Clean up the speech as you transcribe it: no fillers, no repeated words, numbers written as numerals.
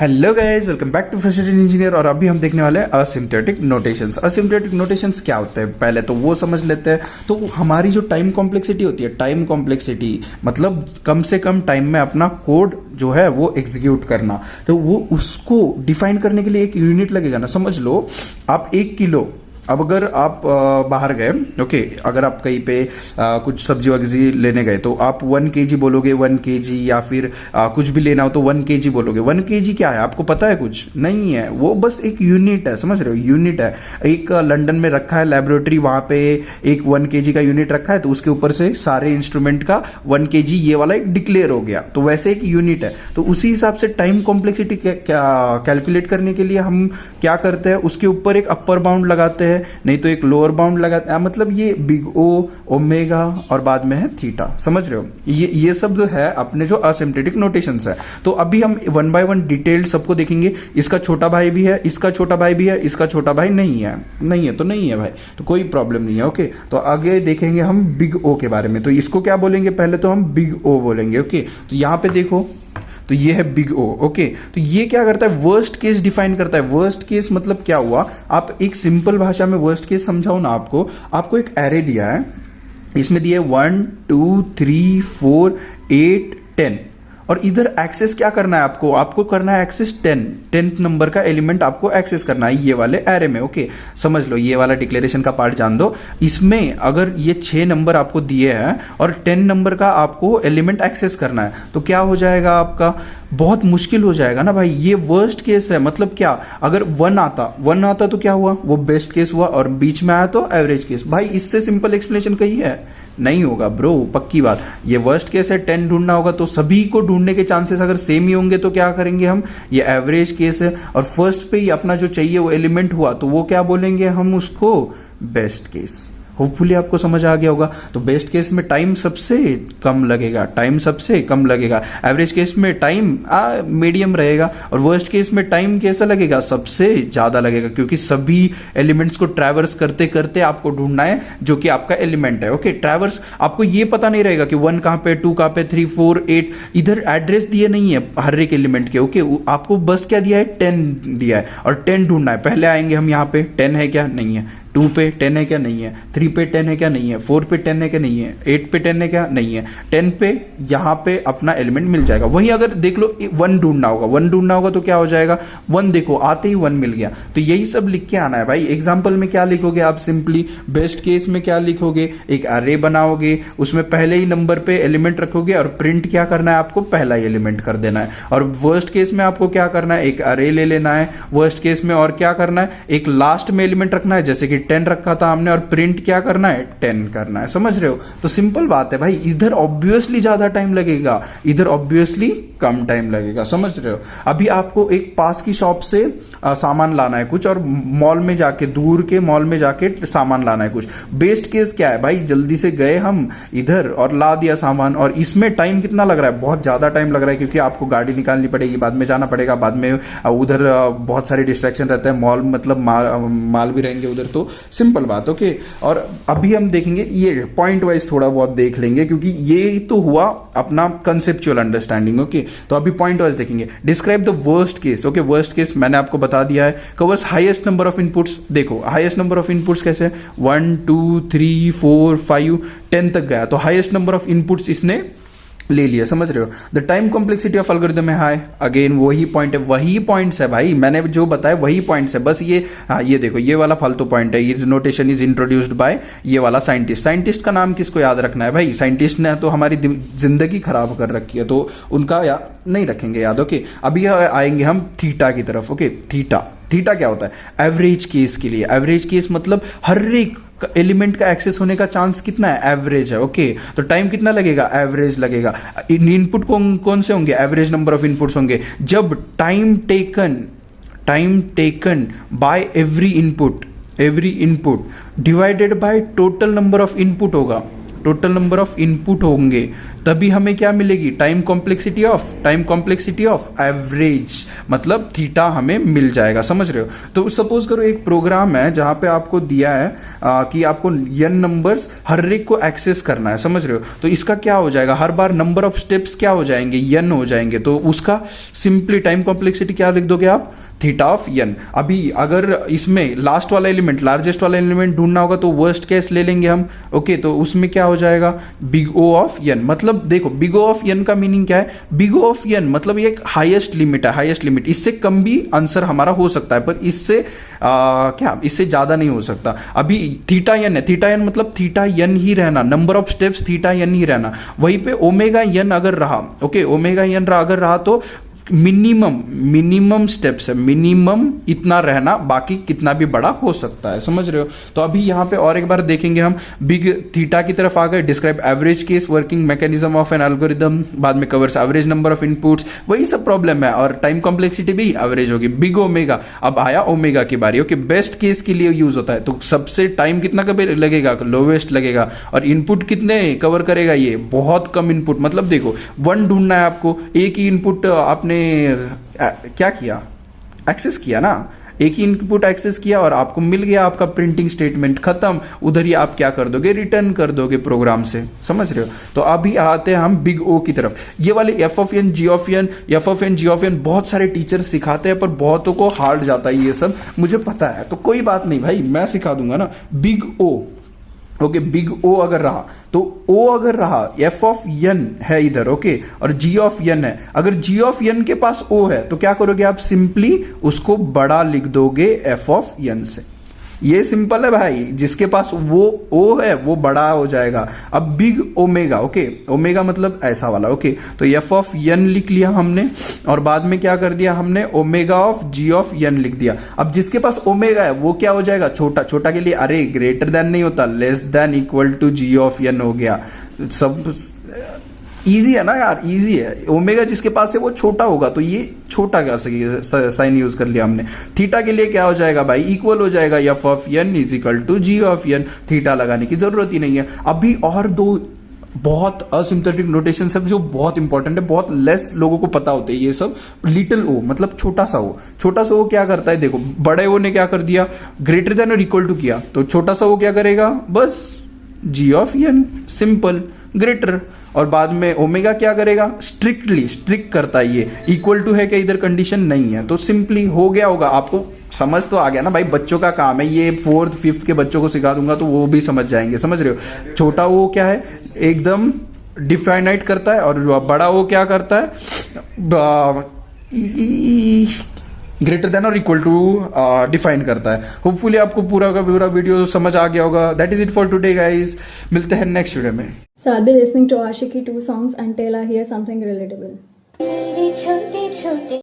Hello guys, welcome back to frustrated engineer. और अभी हम देखने वाले हैं असिम्प्टोटिक नोटेशंस। असिम्प्टोटिक नोटेशंस क्या होते हैं पहले तो वो समझ लेते हैं। तो हमारी जो टाइम कॉम्प्लेक्सिटी होती है, टाइम कॉम्प्लेक्सिटी मतलब कम से कम टाइम में अपना कोड जो है वो एग्जीक्यूट करना, तो वो उसको डिफाइन करने के लिए एक यूनिट लगेगा ना। समझ लो आप 1 किलो, अब अगर आप बाहर गए, ओके, अगर आप कहीं पे कुछ सब्जी वब्जी लेने गए तो आप 1 kg बोलोगे, 1 kg, या फिर कुछ भी लेना हो तो 1 kg बोलोगे। 1 kg क्या है आपको पता है? कुछ नहीं है, वो बस एक यूनिट है, समझ रहे हो? यूनिट है। एक लंदन में रखा है लेबोरेटरी, वहां पे एक 1 kg का यूनिट रखा है, तो उसके ऊपर से सारे इंस्ट्रूमेंट का 1 kg ये वाला एक डिक्लेयर हो गया, तो वैसे एक यूनिट है। तो उसी हिसाब से टाइम कॉम्प्लेक्सिटी कैलकुलेट करने के लिए हम क्या करते हैं, उसके ऊपर एक अपर बाउंड लगाते हैं, नहीं तो एक लोअर बाउंड लगाते हैं। मतलब ये बिग ओ, ओमेगा और बाद में है थीटा, समझ रहे हो? ये सब जो है अपने जो असिम्प्टोटिक नोटेशंस है। तो अभी हम 1 by 1 डिटेल्ड सबको देखेंगे। इसका छोटा भाई भी है, इसका छोटा भाई भी है, इसका छोटा भाई नहीं है। नहीं है तो नहीं है भाई, तो कोई प्रॉब्लम नहीं है। ओके, तो आगे देखेंगे हम बिग ओ के बारे में। तो इसको क्या बोलेंगे? पहले तो हम बिग ओ बोलेंगे। ओके, तो यहां पे देखो, तो ये है बिग ओ। ओके, तो ये क्या करता है? वर्स्ट केस डिफाइन करता है। वर्स्ट केस मतलब क्या हुआ? आप एक सिंपल भाषा में वर्स्ट केस समझाओ ना। आपको एक एरे दिया है, इसमें दिया है 1 2 3 4 8 10, और इधर एक्सेस क्या करना है? आपको करना है एक्सेस 10th नंबर का एलिमेंट आपको एक्सेस करना है ये वाले एरे में। ओके, समझ लो, ये वाला डिक्लेरेशन का पार्ट जान दो। इसमें अगर ये 6 नंबर आपको दिए हैं और 10 नंबर का आपको एलिमेंट एक्सेस करना है, तो क्या हो जाएगा? आपका बहुत मुश्किल हो जाएगा ना भाई। ये वर्स्ट केस है। मतलब क्या? अगर 1 आता तो क्या हुआ? वो बेस्ट केस हुआ, और बीच में आया तो एवरेज केस। भाई इससे सिंपल एक्सप्लेनेशन कहीं है? नहीं होगा ब्रो, पक्की बात। ये वर्स्ट केस है, 10 ढूंढना होगा, तो सभी को ढूंढने के चांसेस अगर सेम ही होंगे तो क्या करेंगे हम? ये एवरेज केस है, और फर्स्ट पे ही अपना जो चाहिए वो एलिमेंट हुआ, तो वो क्या बोलेंगे हम उसको? Best case. होपफुली आपको समझ आ गया होगा। तो बेस्ट केस में टाइम सबसे कम लगेगा, एवरेज केस में टाइम मीडियम रहेगा, और वर्स्ट केस में टाइम कैसा लगेगा? सबसे ज्यादा लगेगा, क्योंकि सभी एलिमेंट्स को ट्रैवर्स करते करते आपको ढूंढना है जो कि आपका एलिमेंट है। ओके, ट्रैवर्स आपको ये पता नहीं रहेगा कि 1 कहां पे, 2 कहां पे, 3 4 8, इधर एड्रेस दिए नहीं है हर एक एलिमेंट के। ओके, आपको बस क्या दिया है? 10 दिया है, और 10 ढूंढना है। पहले आएंगे हम यहाँ पे, 10 है क्या? नहीं है। 2 पे 10 है क्या? नहीं है। 3 पे 10 है क्या? नहीं है। 4 पे 10 है क्या? नहीं है। 8 पे 10 है क्या? नहीं है। 10 पे यहां पे अपना एलिमेंट मिल जाएगा। वहीं अगर देख लो 1 ढूंढना होगा तो क्या हो जाएगा? 1 देखो, आते ही 1 मिल गया। तो यही सब लिख के आना है भाई। एग्जाम्पल में क्या लिखोगे आप? सिंपली बेस्ट केस में क्या लिखोगे? एक अरे बनाओगे, उसमें पहले ही नंबर पे एलिमेंट रखोगे, और प्रिंट क्या करना है? आपको पहला ही एलिमेंट कर देना है। और वर्स्ट केस में आपको क्या करना है? एक अरे ले लेना है। वर्स्ट केस में और क्या करना है? एक लास्ट में एलिमेंट रखना है, जैसे कि 10 रखा था हमने, और प्रिंट क्या करना है? 10 करना है। समझ रहे हो? तो सिंपल बात है भाई। इधर ऑब्वियसली ज्यादा टाइम लगेगा, इधर ऑब्वियसली कम टाइम लगेगा। समझ रहे हो? अभी आपको एक पास की शॉप से सामान लाना है कुछ, और मॉल में जाके, दूर के मॉल में जाके सामान लाना है कुछ। बेस्ट केस क्या है भाई? जल्दी से गए हम इधर और ला दिया सामान, और इसमें टाइम कितना लग रहा है? बहुत ज्यादा टाइम लग रहा है, क्योंकि आपको गाड़ी निकालनी पड़ेगी, बाद में जाना पड़ेगा, बाद में उधर बहुत सारे डिस्ट्रैक्शन रहते हैं। मॉल मतलब माल भी रहेंगे उधर, तो सिंपल बात। ओके, और अभी हम देखेंगे ये पॉइंट वाइज, थोड़ा बहुत देख लेंगे, क्योंकि ये तो हुआ अपना कंसेप्चुअल अंडरस्टैंडिंग। ओके, तो अभी पॉइंट वाइज देखेंगे। Describe the worst case. Okay, worst case मैंने आपको बता दिया है। Covers highest number of inputs. देखो हाईएस्ट नंबर ऑफ इनपुट्स कैसे? 1 2 3 4 5 10 तक गया, तो हाईएस्ट नंबर ऑफ इनपुट्स इसने ले लिया। समझ रहे हो? The time complexity of algorithm है हाई। अगेन वही पॉइंट है, वही पॉइंट्स है भाई, मैंने जो बताया वही पॉइंट्स है। बस ये, हाँ ये देखो, ये वाला फालतू पॉइंट है। ये नोटेशन इज इंट्रोड्यूस्ड बाय ये वाला साइंटिस्ट। साइंटिस्ट का नाम किसको याद रखना है भाई? साइंटिस्ट ने तो हमारी जिंदगी खराब कर रखी है, तो उनका नहीं रखेंगे याद। ओके, अभी आएंगे हम थीटा की तरफ। ओके, थीटा क्या होता है? एवरेज केस के लिए। एवरेज केस मतलब हर एक एलिमेंट का एक्सेस होने का चांस कितना है? एवरेज है। ओके, तो टाइम कितना लगेगा? एवरेज लगेगा। इनपुट कौन से होंगे? एवरेज नंबर ऑफ इनपुट्स होंगे। जब time taken by every input divided by total number of input होगा, टोटल नंबर ऑफ इनपुट होंगे, तभी हमें क्या मिलेगी, टाइम कॉम्प्लेक्सिटी ऑफ एवरेज, मतलब थीटा हमें मिल जाएगा। समझ रहे हो? तो सपोज करो एक प्रोग्राम है जहां पे आपको दिया है कि आपको n नंबर्स हर एक को एक्सेस करना है। समझ रहे हो? तो इसका क्या हो जाएगा, हर बार नंबर ऑफ स्टेप्स क्या हो जाएंगे, n हो जाएंगे। तो उसका सिंपली टाइम कॉम्प्लेक्सिटी क्या लिख दोगे आप, थीटा ऑफ n। अभी अगर इसमें लास्ट वाला एलिमेंट, लार्जेस्ट वाला एलिमेंट ढूंढना होगा तो वर्स्ट केस ले लेंगे हम। ओके, तो उसमें क्या हो जाएगा, बिग O ऑफ n। मतलब देखो बिग O ऑफ n का मीनिंग क्या है, बिग O ऑफ n मतलब ये एक हाईएस्ट लिमिट है, हाईएस्ट लिमिट। इससे कम भी आंसर हमारा हो सकता है, पर इससे क्या, इससे ज्यादा नहीं हो सकता। अभी थीटा n है, थीटा n मतलब थीटा n ही रहना, number of steps theta n ही रहना। वहीं पे ओमेगा n अगर रहा, ओके, ओमेगा n अगर रहा तो मिनिमम स्टेप्स है, मिनिमम इतना रहना, बाकी कितना भी बड़ा हो सकता है। समझ रहे हो? तो अभी यहां पे और एक बार देखेंगे हम, बिग थीटा की तरफ आ गए। Describe average case working mechanism of N algorithm, बाद में covers average number of inputs, वही सब प्रॉब्लम है। और टाइम कॉम्प्लेक्सिटी भी एवरेज होगी, बिग ओमेगा। अब आया ओमेगा की बारी। ओके, बेस्ट केस के लिए यूज होता है, तो सबसे टाइम कितना कभी लगेगा, लोवेस्ट लगेगा। और इनपुट कितने कवर करेगा, ये बहुत कम इनपुट। मतलब देखो 1 ढूंढना है आपको, एक ही इनपुट आपने क्या किया, एक्सेस किया ना, एक ही इनपुट एक्सेस किया और आपको मिल गया आपका प्रिंटिंग स्टेटमेंट, खत्म। उधर ही आप क्या कर दोगे, रिटर्न कर दोगे प्रोग्राम से। समझ रहे हो? तो अभी आते हैं हम बिग O की तरफ। ये वाले f of n, g of n बहुत सारे टीचर सिखाते हैं, पर बहुतों को हार्ड जाता है ये सब, मुझे पता है। तो कोई बात नहीं भाई, मैं सिखा दूंगा ना। Big O, okay, big O अगर रहा तो O अगर रहा, f ऑफ n है इधर, ओके, और g ऑफ n है। अगर g ऑफ n के पास O है तो क्या करोगे आप, सिंपली उसको बड़ा लिख दोगे f ऑफ n से। ये सिंपल है भाई, जिसके पास वो O है वो बड़ा हो जाएगा। अब बिग ओमेगा, ओके, ओमेगा मतलब ऐसा वाला, ओके, तो f ऑफ n लिख लिया हमने, और बाद में क्या कर दिया हमने, omega of g of n लिख दिया। अब जिसके पास ओमेगा है वो क्या हो जाएगा, छोटा। छोटा के लिए अरे ग्रेटर देन नहीं होता, less than equal to g of n हो गया। सब इजी है ना यार, इजी है। ओमेगा जिसके पास है वो छोटा होगा, तो ये छोटा का साइन यूज कर लिया हमने। थीटा के लिए क्या हो जाएगा भाई, इक्वल हो जाएगा f of n is equal to g of n। Theta लगाने की जरूरत ही नहीं है। अभी और दो बहुत असिम्प्टोटिक नोटेशन है जो बहुत इंपॉर्टेंट है, बहुत लेस लोगों को पता होते हैं ये सब। लिटिल ओ मतलब छोटा सा ओ। छोटा सा ओ क्या करता है, देखो बड़े ओ ने क्या कर दिया, ग्रेटर देन और इक्वल टू किया, तो छोटा सा ओ क्या करेगा, बस g of n, simple, greater. और बाद में ओमेगा क्या करेगा, स्ट्रिक्ट करता है ये। इक्वल टू है क्या, इधर कंडीशन नहीं है, तो सिंपली हो गया होगा। आपको समझ तो आ गया ना भाई, बच्चों का काम है ये। 4th 5th के बच्चों को सिखा दूंगा तो वो भी समझ जाएंगे। समझ रहे हो? छोटा वो क्या है, एकदम डिफाइनाइट करता है, और बड़ा वो क्या करता है, ग्रेटर देन और इक्वल टू डिफाइन करता है। होपफुली आपको पूरा का पूरा वीडियो समझ आ गया होगा। That is it for today guys, मिलते हैं नेक्स्ट वीडियो में। So I'll be listening to Ashiki 2 songs until I hear something relatable.